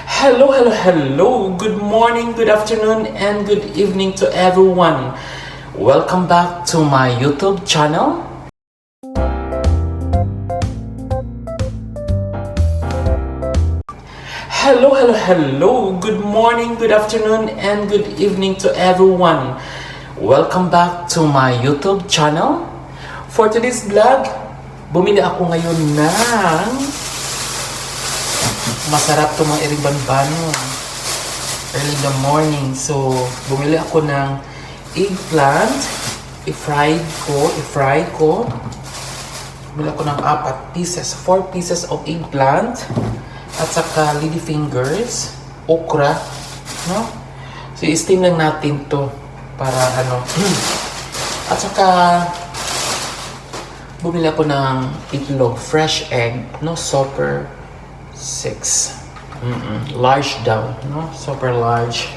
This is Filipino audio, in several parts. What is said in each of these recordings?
Hello, hello, hello. Good morning, good afternoon, and good evening to everyone. Welcome back to my YouTube channel. Hello, hello, hello. Good morning, good afternoon, and good evening to everyone. Welcome back to my YouTube channel. For today's vlog, bumili ako ngayon ng masarap to mga iriban-banon early in the morning. So, bumili ako ng eggplant. I-fry ko. Bumili ako ng 4 pieces of eggplant. At saka lady fingers, okra, no? So, i-steam lang natin to para ano. At saka, bumili ako ng itlog, fresh egg, no? Super 6. Large daw, no? Super large.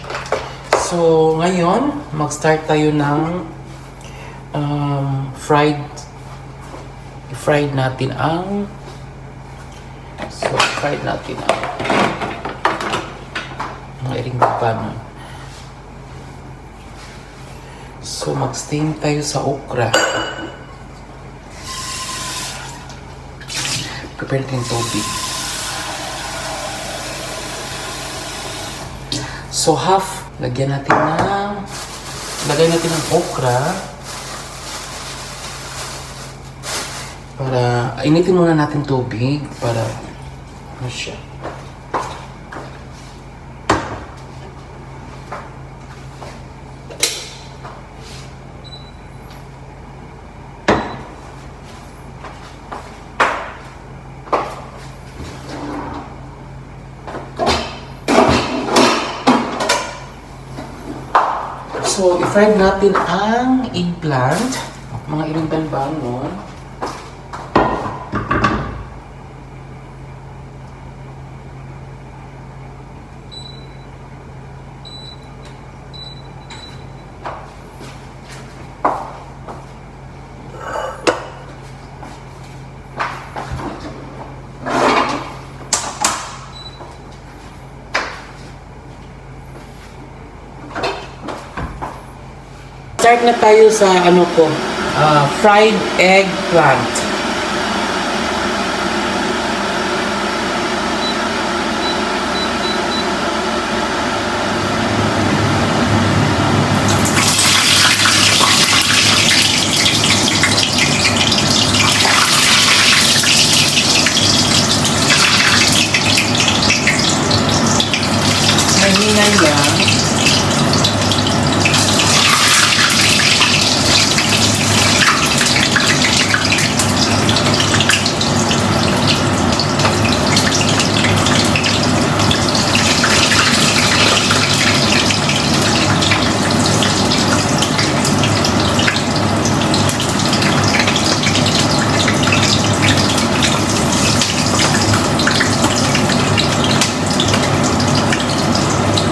So, ngayon, mag-start tayo ng fried natin ang mga iring-banon. So, mag-steam tayo sa okra. Prepare natin yung tubig. So, lagay natin ng okra. Para, initin muna natin tubig para, ano siya. So, i-fry natin ang eggplant, mga iring-banon. Start na tayo sa fried eggplant. Mahingay lang.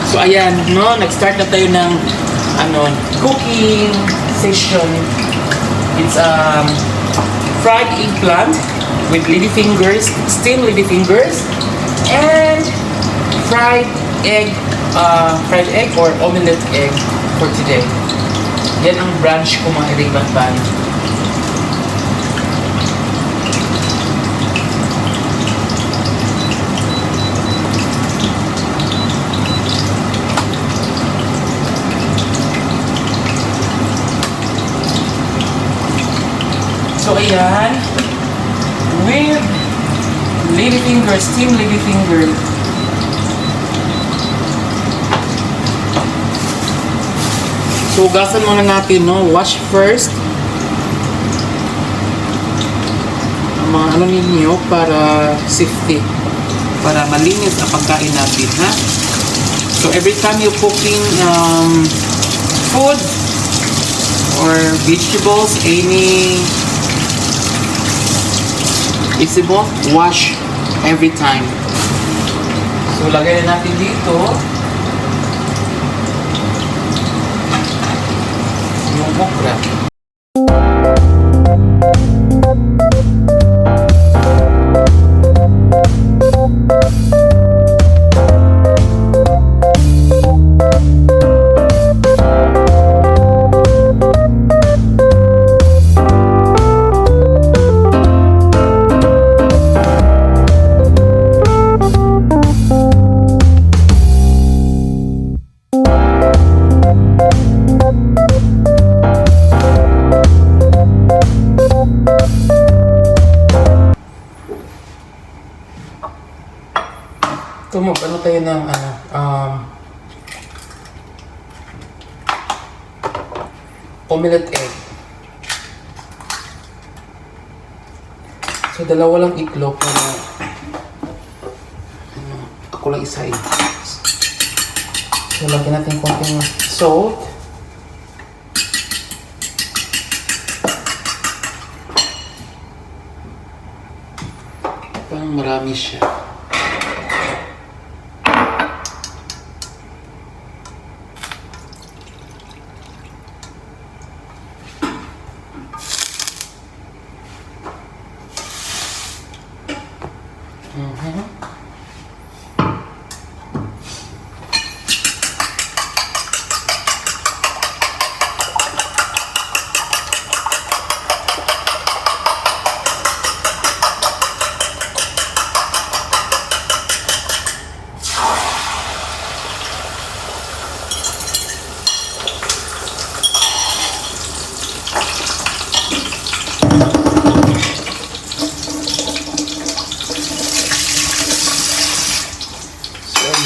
So ayan, no, nag-start na tayo ng cooking session. It's fried eggplant with lady fingers, steamed lady fingers, and fried egg or omelette egg for today. Yan ang brunch ko, mga iriban-banon. So ayan, with lady fingers, steamed lady fingers. So hugasan muna natin, no? Wash first. Ang mga ninyo para safety, para malinis ang pagkain natin, ha? So every time you cooking food or vegetables, any visible, wash every time. So, lagay na natin dito yung okra. Ito mo, ano tayo ng omelette egg. So, dalawa lang itlog para ako lang isa eh. So, lagyan natin konting salt. Parang marami siya.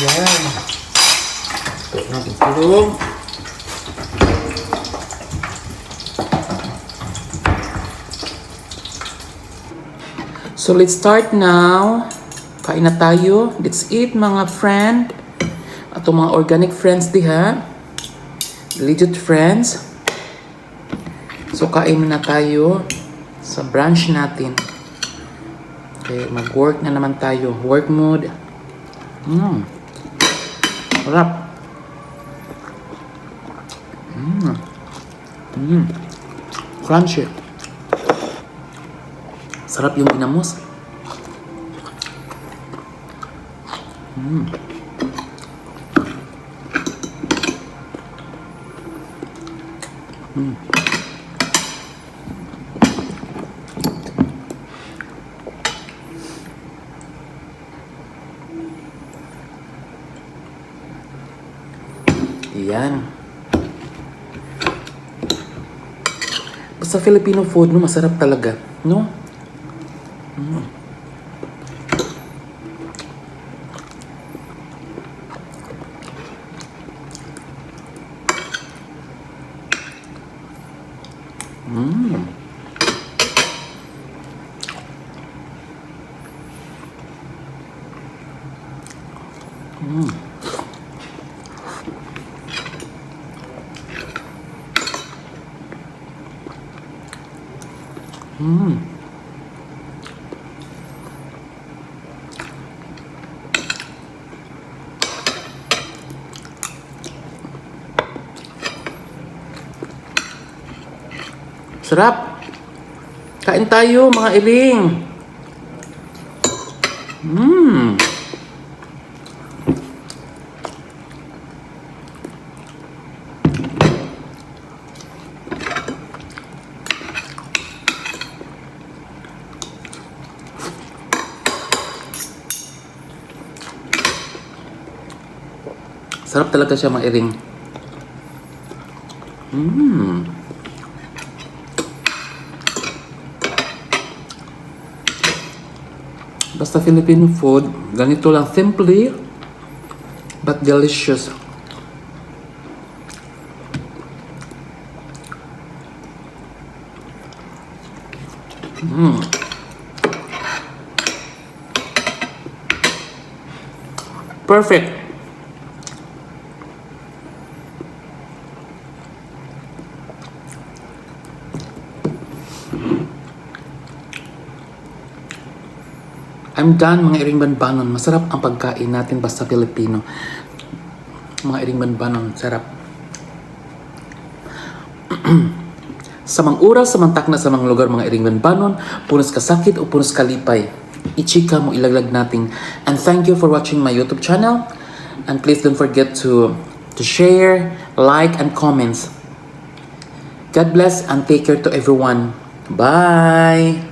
Ayan. Ito natin tulong. So let's start now. Kain na tayo. Let's eat mga friend. Ato mga organic friends diha. Legit friends. So kain na tayo sa brunch natin. Okay, mag-work na naman tayo. Work mode. Sarap. Crunchy. Sarap yung ginamos. Yan. Basta Filipino food, no, masarap talaga, no? Sarap. Kain tayo mga iling. Sarap talaga siya mga iling. Basta Filipino food, ganito lang, simply but delicious. Perfect. I'm done mga iring banbanon. Masarap ang pagkain natin basta Filipino. Mga iring banbanon, sarap. Sa mga oras, sa mga takna, sa mga lugar mga iring banbanon, punos kasakit o punos kalipay, ichika mo ilaglag natin. And thank you for watching my YouTube channel. And please don't forget to share, like, and comments. God bless and take care to everyone. Bye!